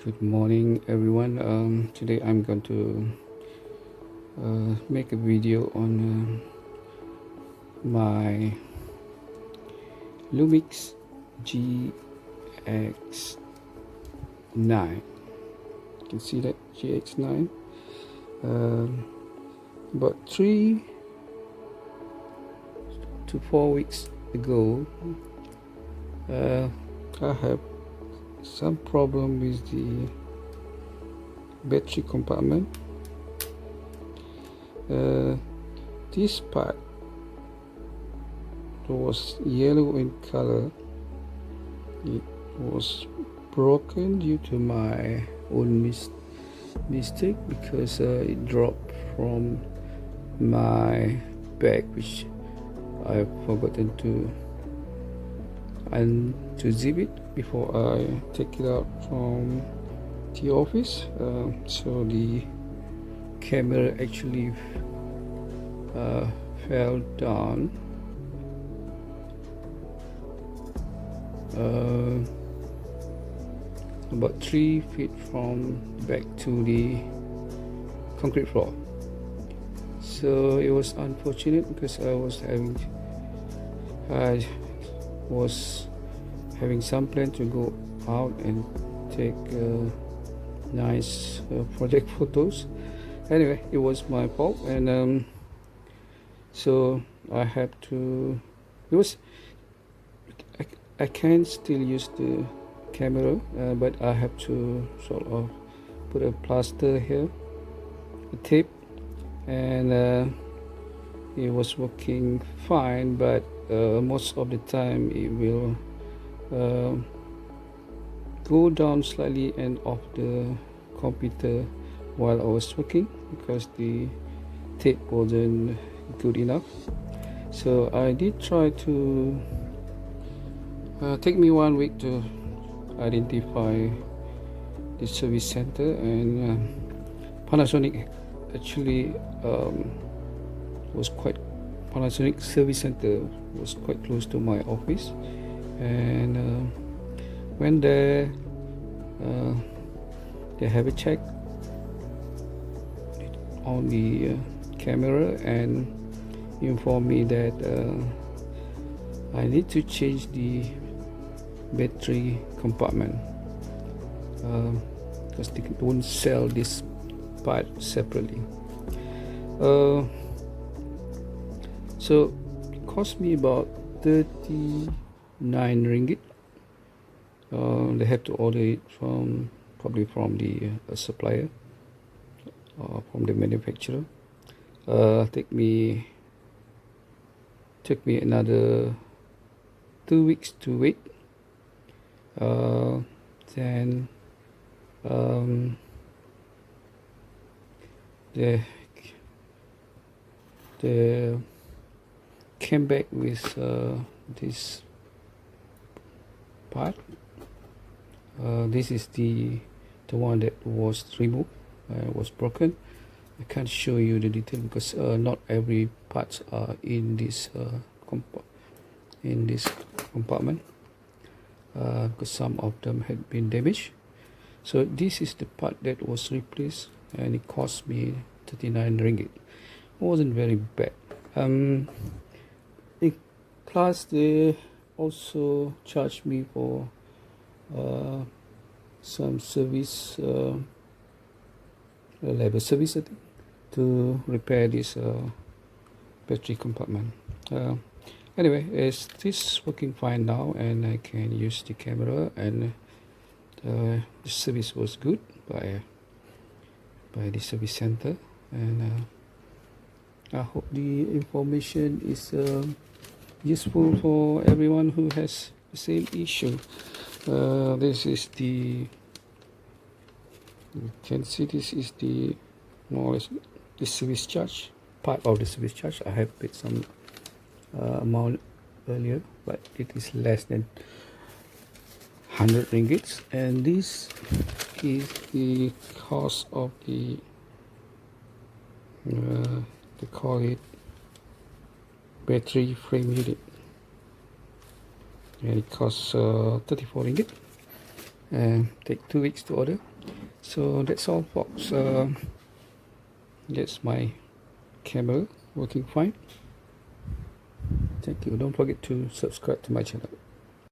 Good morning, everyone. Today I'm going to make a video on my Lumix GX9. You can see that GX9. About 3 to 4 weeks ago, I have some problem with the battery compartment. This part was yellow in color. It was broken due to my own mistake because it dropped from my bag, which I have forgotten to zip it before I take it out from the office. So the camera actually fell down about 3 feet from back to the concrete floor. So it was unfortunate because I was having some plan to go out and take nice project photos. Anyway, it was my fault, and so I had to. I can still use the camera, but I have to sort of put a plaster here, a tape, and it was working fine, but most of the time it will go down slightly and off the computer while I was working because the tape wasn't good enough. So I did try to take me 1 week to identify the service center, and Panasonic actually Panasonic service center was quite close to my office, and went there. They have a check on the camera and informed me that I need to change the battery compartment because they don't sell this part separately. So it cost me about 39 ringgit. They have to order it probably from the supplier or from the manufacturer. Took me another 2 weeks to wait. Then they came back with this part. This is the one that was removed, was broken. I can't show you the detail because not every parts are in this compartment, because some of them had been damaged. So this is the part that was replaced, and it cost me 39 ringgit. It wasn't very bad. Plus they also charged me for some service, labor service, I think, to repair this battery compartment. Anyway, it's this working fine now, and I can use the camera, and the service was good by the service center, and I hope the information is useful for everyone who has the same issue. This is the, you can see, this is the more or less the service charge, part of the service charge. I have paid some amount earlier, but it is less than 100 ringgits, and this is the cost of the they call it battery frame unit, and it costs 34 ringgit. and take 2 weeks to order. So that's all, folks. That's my camera working fine. Thank you. Don't forget to subscribe to my channel.